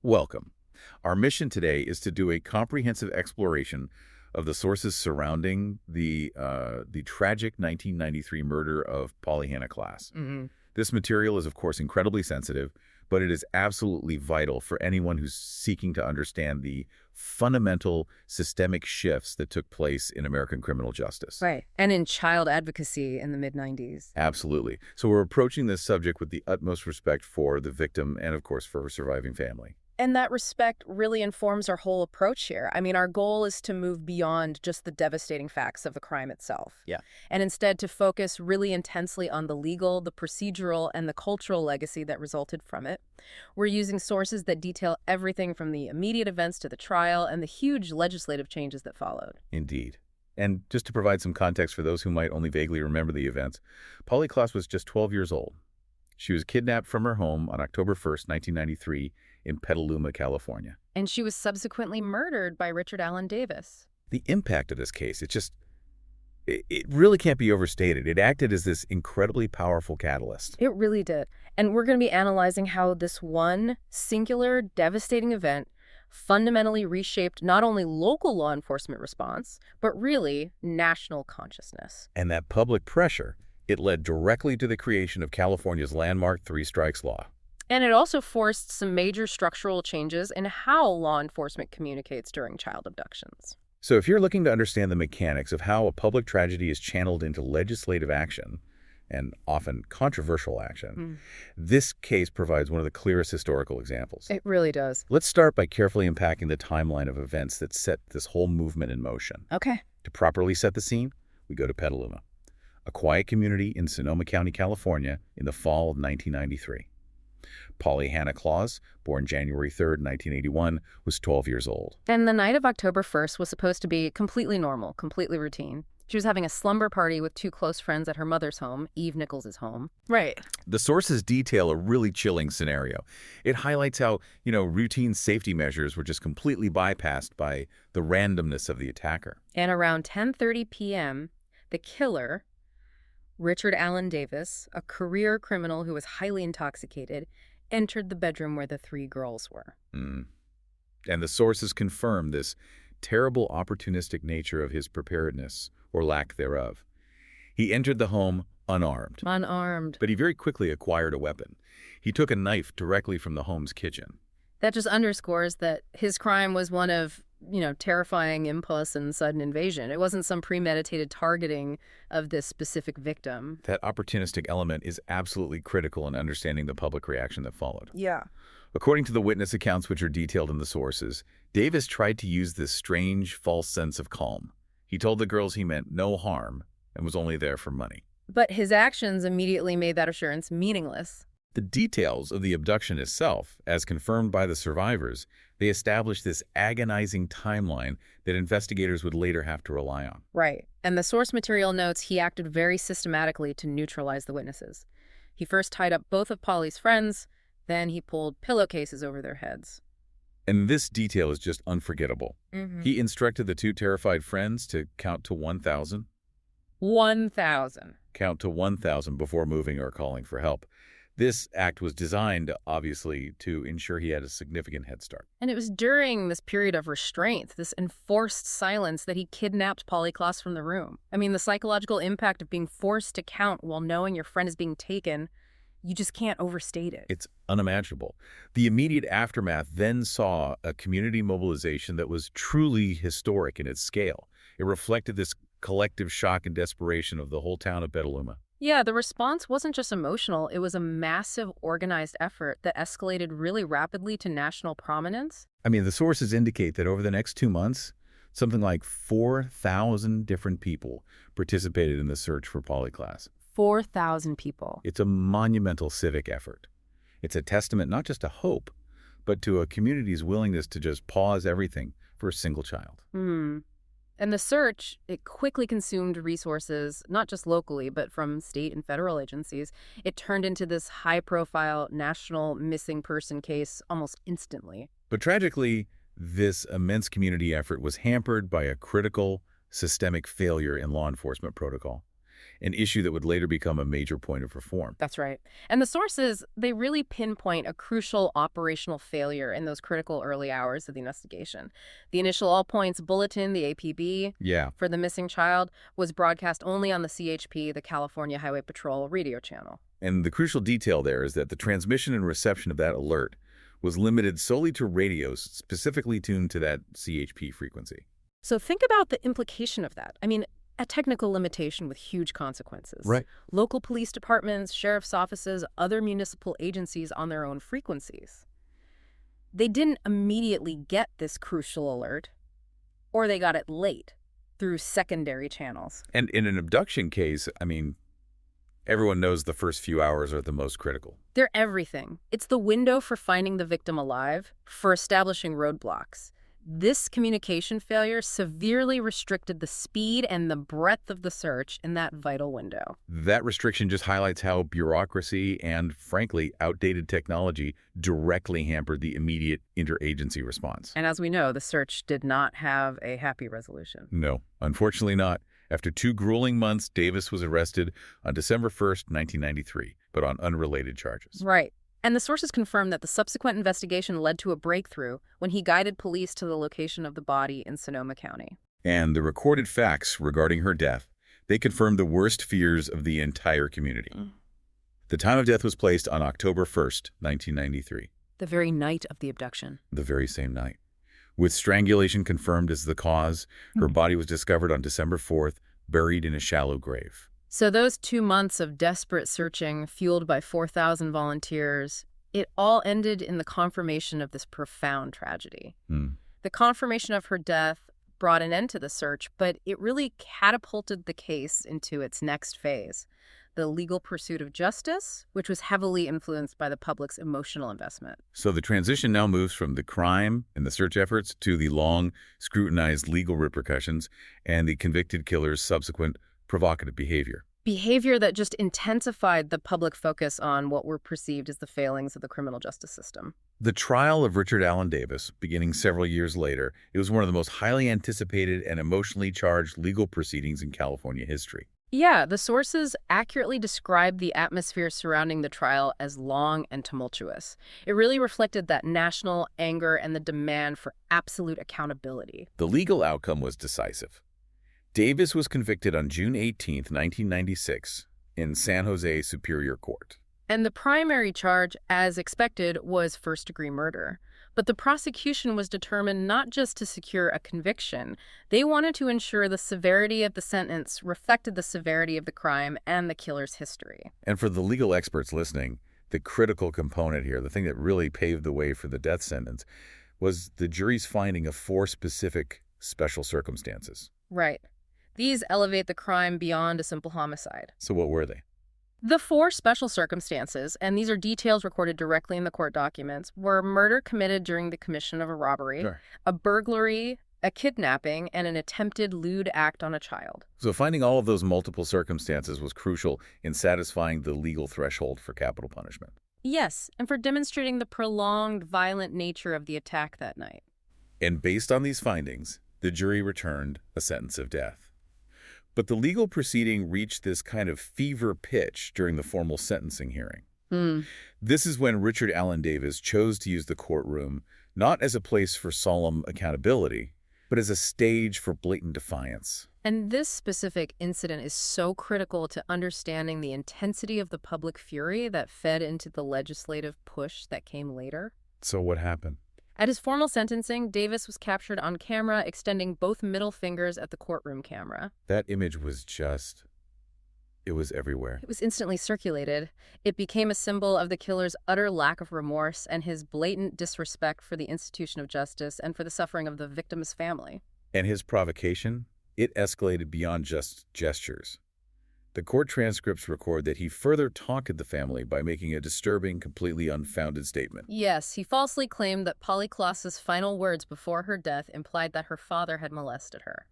Welcome. Our mission today is to do a comprehensive exploration of the sources surrounding the tragic 1993 murder of Polly Klaas. Hmm. This material is, of course, incredibly sensitive, but it is absolutely vital for anyone who's seeking to understand the fundamental systemic shifts that took place in American criminal justice. Right. And in child advocacy in the mid-90s. Absolutely. So we're approaching this subject with the utmost respect for the victim and, of course, for her surviving family. And that respect really informs our whole approach here. I mean, our goal is to move beyond just the devastating facts of the crime itself. Yeah. And instead to focus really intensely on the legal, the procedural, and the cultural legacy that resulted from it. We're using sources that detail everything from the immediate events to the trial and the huge legislative changes that followed. Indeed. And just to provide some context for those who might only vaguely remember the events, Polly Klaas was just 12 years old. She was kidnapped from her home on October 1st, 1993, in Petaluma, California. And she was subsequently murdered by Richard Allen Davis. The impact of this case, it really can't be overstated. It acted as this incredibly powerful catalyst. It really did. And we're going to be analyzing how this one singular, devastating event fundamentally reshaped not only local law enforcement response, but really national consciousness. And that public pressure, it led directly to the creation of California's landmark three strikes law. And it also forced some major structural changes in how law enforcement communicates during child abductions. So if you're looking to understand the mechanics of how a public tragedy is channeled into legislative action, and often controversial action, this case provides one of the clearest historical examples. It really does. Let's start by carefully unpacking the timeline of events that set this whole movement in motion. Okay. To properly set the scene, we go to Petaluma, a quiet community in Sonoma County, California, in the fall of 1993. Polly Klaas, born January 3rd, 1981, was 12 years old. And the night of October 1st was supposed to be completely normal, completely routine. She was having a slumber party with two close friends at her mother's home, Eve Nichols' home. Right. The sources detail a really chilling scenario. It highlights how, routine safety measures were just completely bypassed by the randomness of the attacker. And around 10:30 p.m., the killer, Richard Allen Davis, a career criminal who was highly intoxicated, entered the bedroom where the three girls were. And the sources confirm this terrible opportunistic nature of his preparedness, or lack thereof. He entered the home unarmed. Unarmed. But he very quickly acquired a weapon. He took a knife directly from the home's kitchen. That just underscores that his crime was one of, terrifying impulse and sudden invasion. It wasn't some premeditated targeting of this specific victim. That opportunistic element is absolutely critical in understanding the public reaction that followed. Yeah. According to the witness accounts which are detailed in the sources, Davis tried to use this strange, false sense of calm. He told the girls he meant no harm and was only there for money. But his actions immediately made that assurance meaningless. The details of the abduction itself, as confirmed by the survivors, they established this agonizing timeline that investigators would later have to rely on. Right. And the source material notes he acted very systematically to neutralize the witnesses. He first tied up both of Polly's friends, then he pulled pillowcases over their heads. And this detail is just unforgettable. Mm-hmm. He instructed the two terrified friends to count to 1,000. 1,000. Count to 1,000 before moving or calling for help. This act was designed, obviously, to ensure he had a significant head start. And it was during this period of restraint, this enforced silence, that he kidnapped Polly Klaas from the room. I mean, the psychological impact of being forced to count while knowing your friend is being taken, you just can't overstate it. It's unimaginable. The immediate aftermath then saw a community mobilization that was truly historic in its scale. It reflected this collective shock and desperation of the whole town of Petaluma. Yeah, the response wasn't just emotional. It was a massive, organized effort that escalated really rapidly to national prominence. I mean, the sources indicate that over the next 2 months, something like 4,000 different people participated in the search for Polly Klaas. 4,000 people. It's a monumental civic effort. It's a testament not just to hope, but to a community's willingness to just pause everything for a single child. And the search, it quickly consumed resources, not just locally, but from state and federal agencies. It turned into this high-profile national missing person case almost instantly. But tragically, this immense community effort was hampered by a critical, systemic failure in law enforcement protocol. an issue that would later become a major point of reform. That's right. And the sources, they really pinpoint a crucial operational failure in those critical early hours of the investigation. The initial all points bulletin, the APB, Yeah. for the missing child was broadcast only on the CHP, the California Highway Patrol radio channel. And the crucial detail there is that the transmission and reception of that alert was limited solely to radios specifically tuned to that CHP frequency. So think about the implication of that. I mean, a technical limitation with huge consequences. Right. Local police departments, sheriff's offices, other municipal agencies on their own frequencies. They didn't immediately get this crucial alert, or they got it late through secondary channels. And in an abduction case, I mean, everyone knows the first few hours are the most critical. They're everything. It's the window for finding the victim alive, for establishing roadblocks. This communication failure severely restricted the speed and the breadth of the search in that vital window. That restriction just highlights how bureaucracy and, frankly, outdated technology directly hampered the immediate interagency response. And as we know, the search did not have a happy resolution. No, unfortunately not. After 2 grueling months, Davis was arrested on December 1st, 1993, but on unrelated charges. Right. And the sources confirmed that the subsequent investigation led to a breakthrough when he guided police to the location of the body in Sonoma County. And the recorded facts regarding her death, they confirmed the worst fears of the entire community. The time of death was placed on October 1st, 1993. The very night of the abduction. The very same night. With strangulation confirmed as the cause, her body was discovered on December 4th, buried in a shallow grave. So those 2 months of desperate searching, fueled by 4,000 volunteers, it all ended in the confirmation of this profound tragedy. The confirmation of her death brought an end to the search, but it really catapulted the case into its next phase, the legal pursuit of justice, which was heavily influenced by the public's emotional investment. So the transition now moves from the crime and the search efforts to the long, scrutinized legal repercussions and the convicted killer's subsequent provocative behavior. Behavior that just intensified the public focus on what were perceived as the failings of the criminal justice system. The trial of Richard Allen Davis, beginning several years later, it was one of the most highly anticipated and emotionally charged legal proceedings in California history. Yeah, the sources accurately described the atmosphere surrounding the trial as long and tumultuous. It really reflected that national anger and the demand for absolute accountability. The legal outcome was decisive. Davis was convicted on June 18, 1996, in San Jose Superior Court. And the primary charge, as expected, was first-degree murder. But the prosecution was determined not just to secure a conviction. They wanted to ensure the severity of the sentence reflected the severity of the crime and the killer's history. And for the legal experts listening, the critical component here, the thing that really paved the way for the death sentence, was the jury's finding of 4 specific special circumstances. Right. These elevate the crime beyond a simple homicide. So what were they? The 4 special circumstances, and these are details recorded directly in the court documents, were murder committed during the commission of a robbery, a burglary, a kidnapping, and an attempted lewd act on a child. So finding all of those multiple circumstances was crucial in satisfying the legal threshold for capital punishment. Yes, and for demonstrating the prolonged, violent nature of the attack that night. And based on these findings, the jury returned a sentence of death. But the legal proceeding reached this kind of fever pitch during the formal sentencing hearing. This is when Richard Allen Davis chose to use the courtroom not as a place for solemn accountability, but as a stage for blatant defiance. And this specific incident is so critical to understanding the intensity of the public fury that fed into the legislative push that came later. So what happened? At his formal sentencing, Davis was captured on camera, extending both middle fingers at the courtroom camera. That image was it was everywhere. It was instantly circulated. It became a symbol of the killer's utter lack of remorse and his blatant disrespect for the institution of justice and for the suffering of the victim's family. And his provocation? It escalated beyond just gestures. The court transcripts record that he further taunted the family by making a disturbing, completely unfounded statement. Yes, he falsely claimed that Polly Klaas's final words before her death implied that her father had molested her.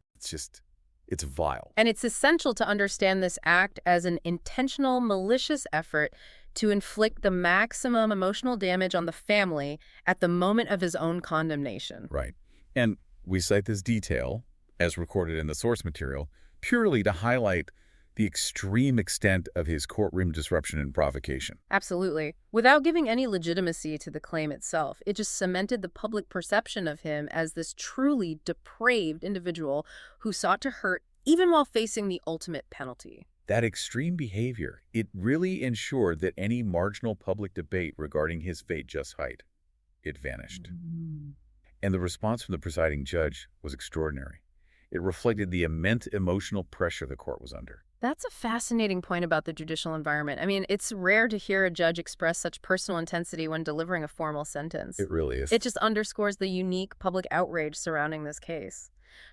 It's vile. And it's essential to understand this act as an intentional, malicious effort to inflict the maximum emotional damage on the family at the moment of his own condemnation. Right. And we cite this detail, as recorded in the source material, purely to highlight The extreme extent of his courtroom disruption and provocation. Absolutely. Without giving any legitimacy to the claim itself, it just cemented the public perception of him as this truly depraved individual who sought to hurt even while facing the ultimate penalty. That extreme behavior, it really ensured that any marginal public debate regarding his fate just height. It vanished. And the response from the presiding judge was extraordinary. It reflected the immense emotional pressure the court was under. That's a fascinating point about the judicial environment. I mean, it's rare to hear a judge express such personal intensity when delivering a formal sentence. It really is. It just underscores the unique public outrage surrounding this case.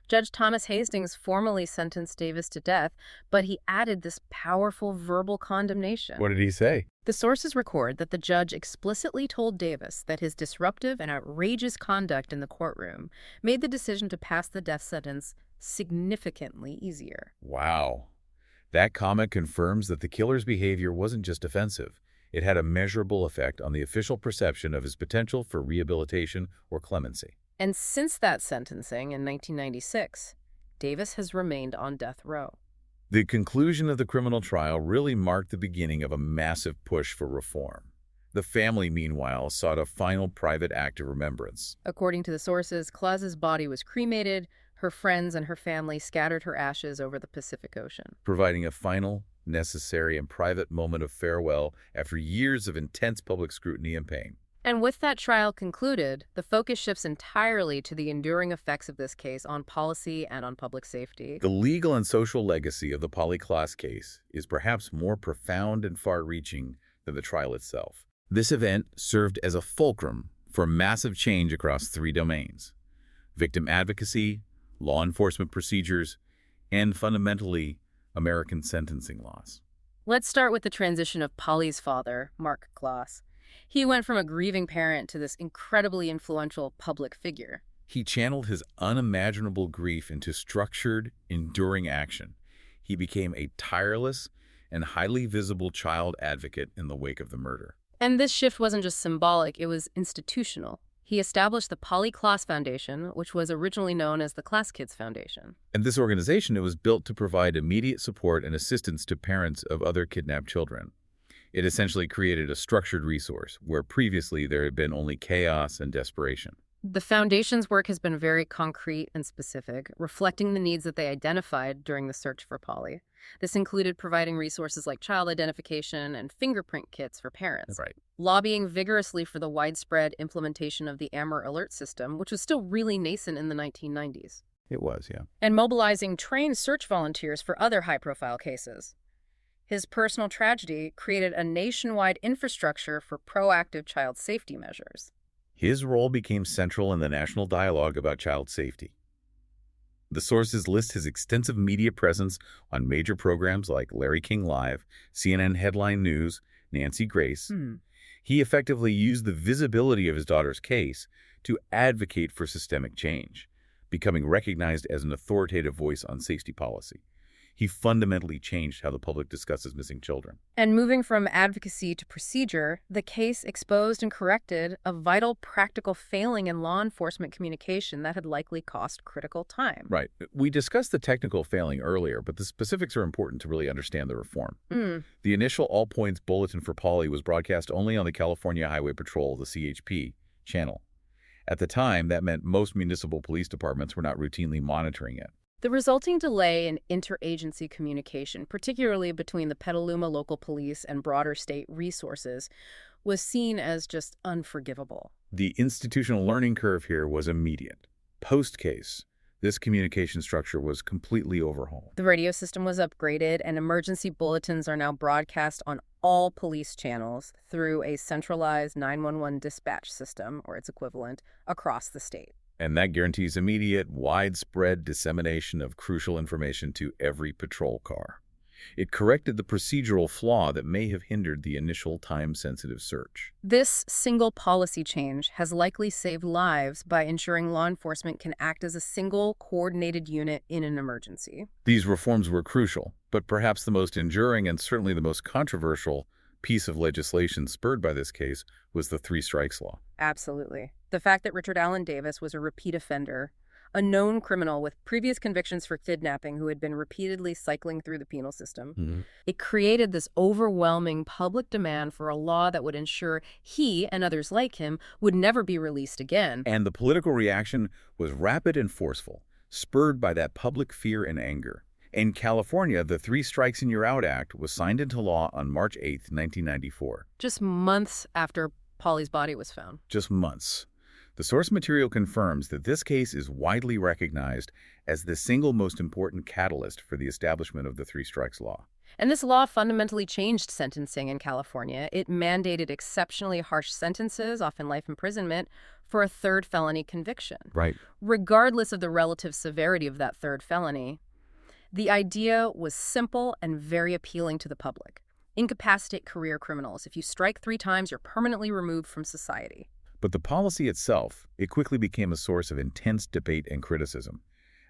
Judge Thomas Hastings formally sentenced Davis to death, but he added this powerful verbal condemnation. What did he say? The sources record that the judge explicitly told Davis that his disruptive and outrageous conduct in the courtroom made the decision to pass the death sentence significantly easier. Wow. That comment confirms that the killer's behavior wasn't just offensive. It had a measurable effect on the official perception of his potential for rehabilitation or clemency. And since that sentencing in 1996, Davis has remained on death row. The conclusion of the criminal trial really marked the beginning of a massive push for reform. The family, meanwhile, sought a final private act of remembrance. According to the sources, Klaas's body was cremated, her friends and her family scattered her ashes over the Pacific Ocean, Providing a final, necessary, and private moment of farewell after years of intense public scrutiny and pain. And with that trial concluded, the focus shifts entirely to the enduring effects of this case on policy and on public safety. The legal and social legacy of the Polly Klaas case is perhaps more profound and far-reaching than the trial itself. This event served as a fulcrum for massive change across three domains: victim advocacy, law enforcement procedures, and fundamentally, American sentencing laws. Let's start with the transition of Polly's father, Mark Klaas. He went from a grieving parent to this incredibly influential public figure. He channeled his unimaginable grief into structured, enduring action. He became a tireless and highly visible child advocate in the wake of the murder. And this shift wasn't just symbolic, it was institutional. He established the Polly Klaas Foundation, which was originally known as the Klaas Kids Foundation. And this organization, it was built to provide immediate support and assistance to parents of other kidnapped children. It essentially created a structured resource where previously there had been only chaos and desperation. The foundation's work has been very concrete and specific, reflecting the needs that they identified during the search for Polly. This included providing resources like child identification and fingerprint kits for parents, Right. lobbying vigorously for the widespread implementation of the AMR alert system, which was still really nascent in the 1990s, It was, yeah. and mobilizing trained search volunteers for other high-profile cases. His personal tragedy created a nationwide infrastructure for proactive child safety measures. His role became central in the national dialogue about child safety. The sources list his extensive media presence on major programs like Larry King Live, CNN Headline News, Nancy Grace. He effectively used the visibility of his daughter's case to advocate for systemic change, becoming recognized as an authoritative voice on safety policy. He fundamentally changed how the public discusses missing children. And moving from advocacy to procedure, the case exposed and corrected a vital practical failing in law enforcement communication that had likely cost critical time. Right. We discussed the technical failing earlier, but the specifics are important to really understand the reform. The initial All Points Bulletin for Polly was broadcast only on the California Highway Patrol, the CHP, channel. At the time, that meant most municipal police departments were not routinely monitoring it. The resulting delay in interagency communication, particularly between the Petaluma local police and broader state resources, was seen as just unforgivable. The institutional learning curve here was immediate. Post-case, this communication structure was completely overhauled. The radio system was upgraded, and emergency bulletins are now broadcast on all police channels through a centralized 911 dispatch system, or its equivalent, across the state. And that guarantees immediate, widespread dissemination of crucial information to every patrol car. It corrected the procedural flaw that may have hindered the initial time-sensitive search. This single policy change has likely saved lives by ensuring law enforcement can act as a single, coordinated unit in an emergency. These reforms were crucial, but perhaps the most enduring and certainly the most controversial piece of legislation spurred by this case was the Three Strikes Law. Absolutely. The fact that Richard Allen Davis was a repeat offender, a known criminal with previous convictions for kidnapping who had been repeatedly cycling through the penal system. Mhm. It created this overwhelming public demand for a law that would ensure he and others like him would never be released again. And the political reaction was rapid and forceful, spurred by that public fear and anger. In California, the Three Strikes and You're Out Act was signed into law on March 8, 1994. Just months after Polly's body was found. Just months. The source material confirms that this case is widely recognized as the single most important catalyst for the establishment of the Three Strikes Law. And this law fundamentally changed sentencing in California. It mandated exceptionally harsh sentences, often life imprisonment, for a third felony conviction. Right. Regardless of the relative severity of that third felony, the idea was simple and very appealing to the public. Incapacitate career criminals. If you strike 3 times, you're permanently removed from society. But the policy itself, it quickly became a source of intense debate and criticism.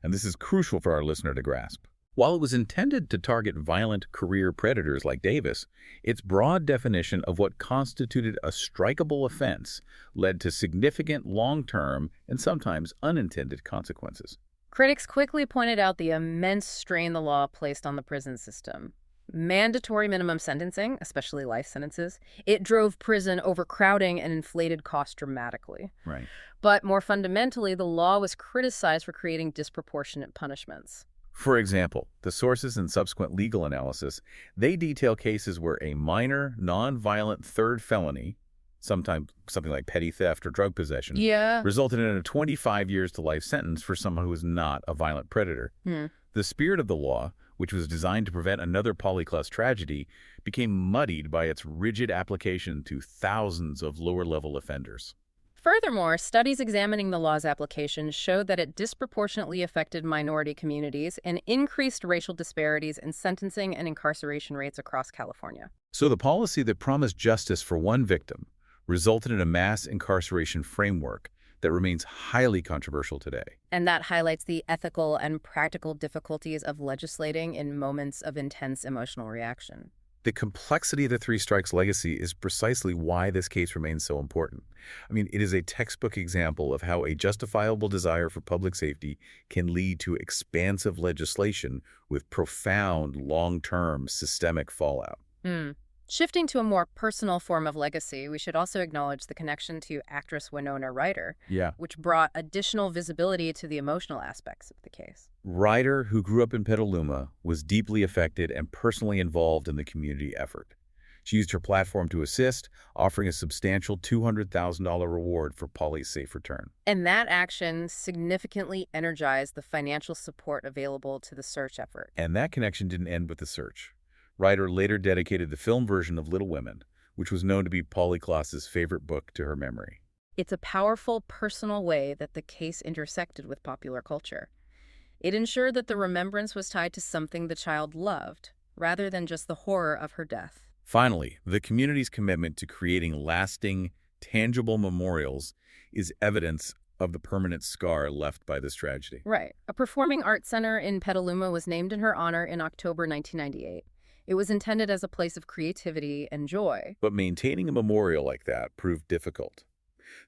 And this is crucial for our listener to grasp. While it was intended to target violent career predators like Davis, its broad definition of what constituted a strikable offense led to significant long-term and sometimes unintended consequences. Critics quickly pointed out the immense strain the law placed on the prison system. Mandatory minimum sentencing, especially life sentences, it drove prison overcrowding and inflated costs dramatically. Right. But more fundamentally, the law was criticized for creating disproportionate punishments. For example, the sources and subsequent legal analysis, they detail cases where a minor, non-violent third felony, sometimes something like petty theft or drug possession, resulted in a 25 years to life sentence for someone who was not a violent predator. The spirit of the law, which was designed to prevent another Polly Klaas tragedy, became muddied by its rigid application to thousands of lower-level offenders. Furthermore, studies examining the law's application showed that it disproportionately affected minority communities and increased racial disparities in sentencing and incarceration rates across California. So the policy that promised justice for one victim resulted in a mass incarceration framework that remains highly controversial today. And that highlights the ethical and practical difficulties of legislating in moments of intense emotional reaction. The complexity of the Three Strikes legacy is precisely why this case remains so important. I mean, it is a textbook example of how a justifiable desire for public safety can lead to expansive legislation with profound, long-term systemic fallout. Shifting to a more personal form of legacy, we should also acknowledge the connection to actress Winona Ryder, which brought additional visibility to the emotional aspects of the case. Ryder, who grew up in Petaluma, was deeply affected and personally involved in the community effort. She used her platform to assist, offering a substantial $200,000 reward for Polly's safe return. And that action significantly energized the financial support available to the search effort. And that connection didn't end with the search. Ryder later dedicated the film version of Little Women, which was known to be Polly Klaas's favorite book, to her memory. It's a powerful, personal way that the case intersected with popular culture. It ensured that the remembrance was tied to something the child loved, rather than just the horror of her death. Finally, the community's commitment to creating lasting, tangible memorials is evidence of the permanent scar left by this tragedy. Right. A performing arts center in Petaluma was named in her honor in October 1998. It was intended as a place of creativity and joy. But maintaining a memorial like that proved difficult.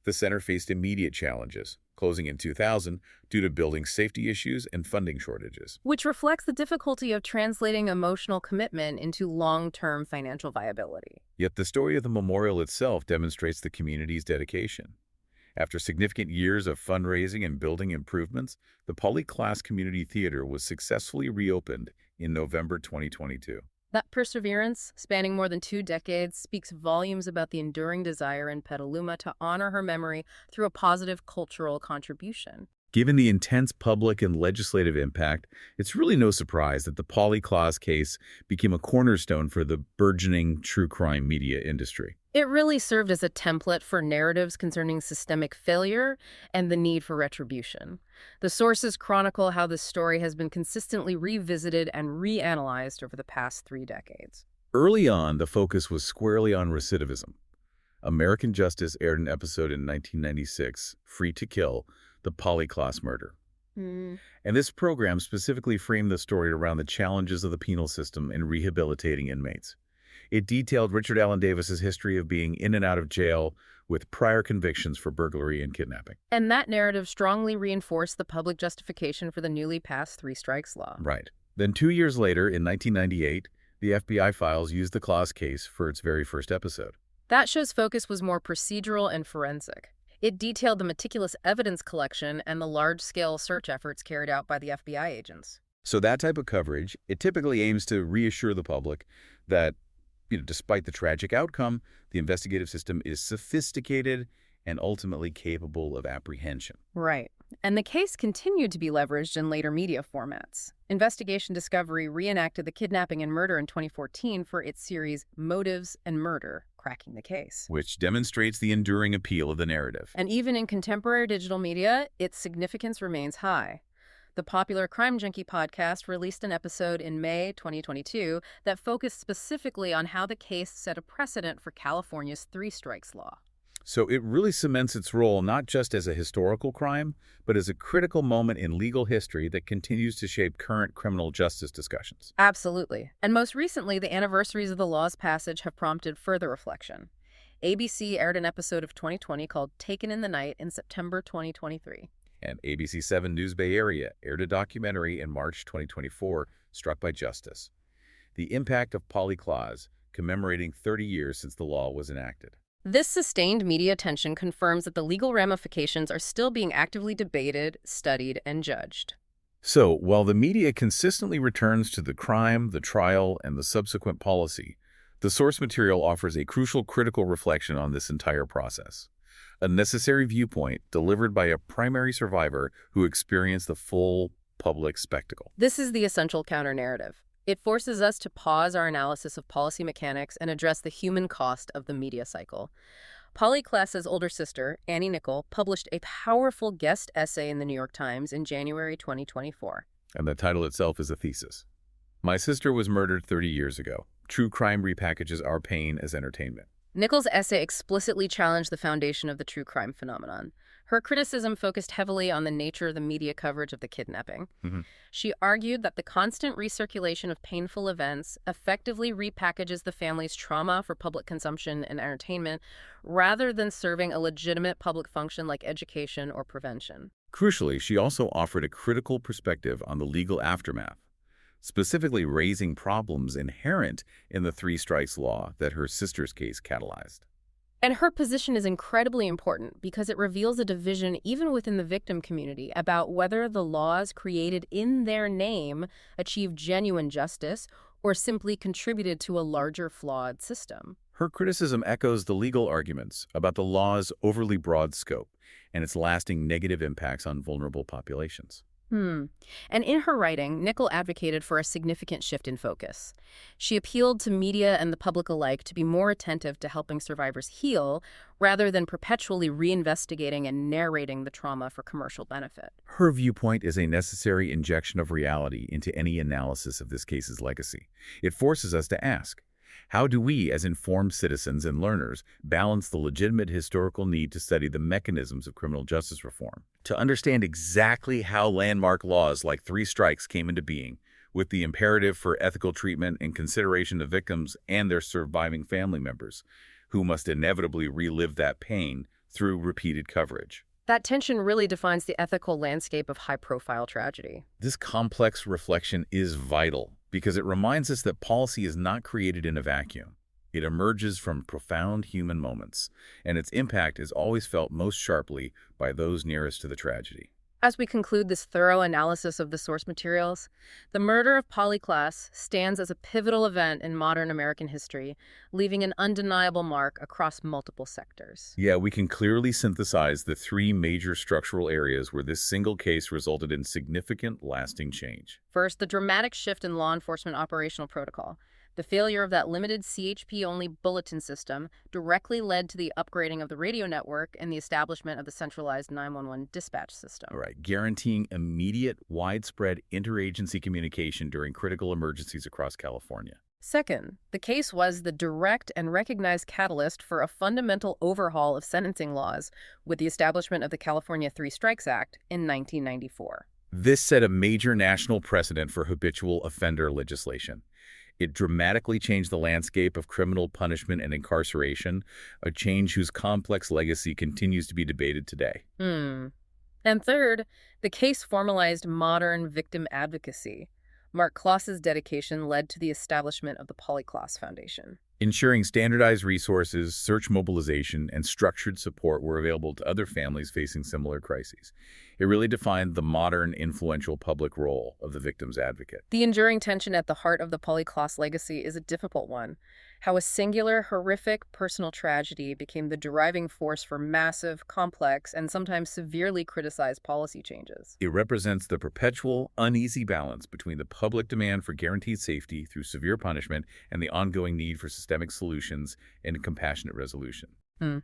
The center faced immediate challenges, closing in 2000 due to building safety issues and funding shortages. Which reflects the difficulty of translating emotional commitment into long-term financial viability. Yet the story of the memorial itself demonstrates the community's dedication. After significant years of fundraising and building improvements, the Polly Klaas Community Theater was successfully reopened in November 2022. That perseverance, spanning more than 2 decades, speaks volumes about the enduring desire in Petaluma to honor her memory through a positive cultural contribution. Given the intense public and legislative impact, it's really no surprise that the Polly Klaas case became a cornerstone for the burgeoning true crime media industry. It really served as a template for narratives concerning systemic failure and the need for retribution. The sources chronicle how this story has been consistently revisited and reanalyzed over the past 3 decades. Early on, the focus was squarely on recidivism. American Justice aired an episode in 1996, Free to Kill, the Polly Klaas murder. And this program specifically framed the story around the challenges of the penal system in rehabilitating inmates. It detailed Richard Allen Davis's history of being in and out of jail with prior convictions for burglary and kidnapping. And that narrative strongly reinforced the public justification for the newly passed three strikes law. Right. Then 2 years later, in 1998, the FBI files used the Klaas case for its very first episode. That show's focus was more procedural and forensic. It detailed the meticulous evidence collection and the large-scale search efforts carried out by the FBI agents. So that type of coverage, it typically aims to reassure the public that, despite the tragic outcome, the investigative system is sophisticated and ultimately capable of apprehension. Right. And the case continued to be leveraged in later media formats. Investigation Discovery reenacted the kidnapping and murder in 2014 for its series Motives and Murder, Cracking the Case, Which demonstrates the enduring appeal of the narrative. And even in contemporary digital media, its significance remains high. The popular Crime Junkie podcast released an episode in May 2022 that focused specifically on how the case set a precedent for California's three strikes law. So it really cements its role not just as a historical crime, but as a critical moment in legal history that continues to shape current criminal justice discussions. Absolutely. And most recently, the anniversaries of the law's passage have prompted further reflection. ABC aired an episode of 2020 called Taken in the Night in September 2023. And ABC 7 News Bay Area aired a documentary in March 2024, Struck by Justice, The Impact of Polly Klaas, commemorating 30 years since the law was enacted. This sustained media attention confirms that the legal ramifications are still being actively debated, studied, and judged. So, while the media consistently returns to the crime, the trial, and the subsequent policy, the source material offers a crucial critical reflection on this entire process. A necessary viewpoint delivered by a primary survivor who experienced the full public spectacle. This is the essential counter-narrative. It forces us to pause our analysis of policy mechanics and address the human cost of the media cycle. Polly Klaas's older sister, Annie Nickel, published a powerful guest essay in the New York Times in January 2024. And the title itself is a thesis. My sister was murdered 30 years ago. True crime repackages our pain as entertainment. Nickel's essay explicitly challenged the foundation of the true crime phenomenon. Her criticism focused heavily on the nature of the media coverage of the kidnapping. She argued that the constant recirculation of painful events effectively repackages the family's trauma for public consumption and entertainment, rather than serving a legitimate public function like education or prevention. Crucially, she also offered a critical perspective on the legal aftermath, specifically raising problems inherent in the three strikes law that her sister's case catalyzed. And her position is incredibly important because it reveals a division even within the victim community about whether the laws created in their name achieved genuine justice or simply contributed to a larger flawed system. Her criticism echoes the legal arguments about the law's overly broad scope and its lasting negative impacts on vulnerable populations. And in her writing, Nickel advocated for a significant shift in focus. She appealed to media and the public alike to be more attentive to helping survivors heal, rather than perpetually reinvestigating and narrating the trauma for commercial benefit. Her viewpoint is a necessary injection of reality into any analysis of this case's legacy. It forces us to ask, how do we, as informed citizens and learners, balance the legitimate historical need to study the mechanisms of criminal justice reform, to understand exactly how landmark laws like three strikes came into being, with the imperative for ethical treatment and consideration of victims and their surviving family members, who must inevitably relive that pain through repeated coverage? That tension really defines the ethical landscape of high-profile tragedy. This complex reflection is vital because it reminds us that policy is not created in a vacuum. It emerges from profound human moments, and its impact is always felt most sharply by those nearest to the tragedy. As we conclude this thorough analysis of the source materials, the murder of Polly Klaas stands as a pivotal event in modern American history, leaving an undeniable mark across multiple sectors. Yeah, we can clearly synthesize the three major structural areas where this single case resulted in significant, lasting change. First, the dramatic shift in law enforcement operational protocol. The failure of that limited CHP-only bulletin system directly led to the upgrading of the radio network and the establishment of the centralized 911 dispatch system. All right, guaranteeing immediate, widespread interagency communication during critical emergencies across California. Second, the case was the direct and recognized catalyst for a fundamental overhaul of sentencing laws with the establishment of the California Three Strikes Act in 1994. This set a major national precedent for habitual offender legislation. It dramatically changed the landscape of criminal punishment and incarceration, a change whose complex legacy continues to be debated today. Hmm. And third, the case formalized modern victim advocacy. Mark Klaas's dedication led to the establishment of the Polly Klaas Foundation. Ensuring standardized resources, search mobilization, and structured support were available to other families facing similar crises. It really defined the modern, influential public role of the victim's advocate. The enduring tension at the heart of the Polly Klaas legacy is a difficult one. How a singular, horrific personal tragedy became the driving force for massive, complex, and sometimes severely criticized policy changes. It represents the perpetual, uneasy balance between the public demand for guaranteed safety through severe punishment and the ongoing need for systemic solutions and compassionate resolution. Hmm.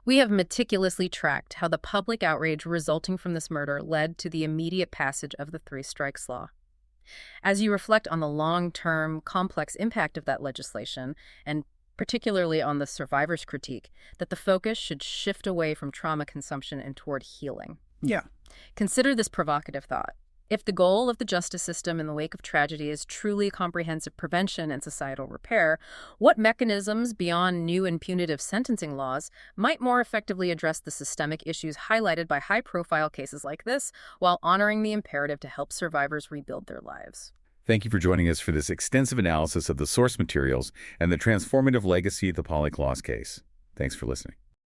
We have meticulously tracked how the public outrage resulting from this murder led to the immediate passage of the Three Strikes Law. As you reflect on the long-term, complex impact of that legislation, and particularly on the survivor's critique, that the focus should shift away from trauma consumption and toward healing. Yeah. Consider this provocative thought. If the goal of the justice system in the wake of tragedy is truly comprehensive prevention and societal repair, what mechanisms beyond new and punitive sentencing laws might more effectively address the systemic issues highlighted by high-profile cases like this, while honoring the imperative to help survivors rebuild their lives? Thank you for joining us for this extensive analysis of the source materials and the transformative legacy of the Polly Klaas case. Thanks for listening.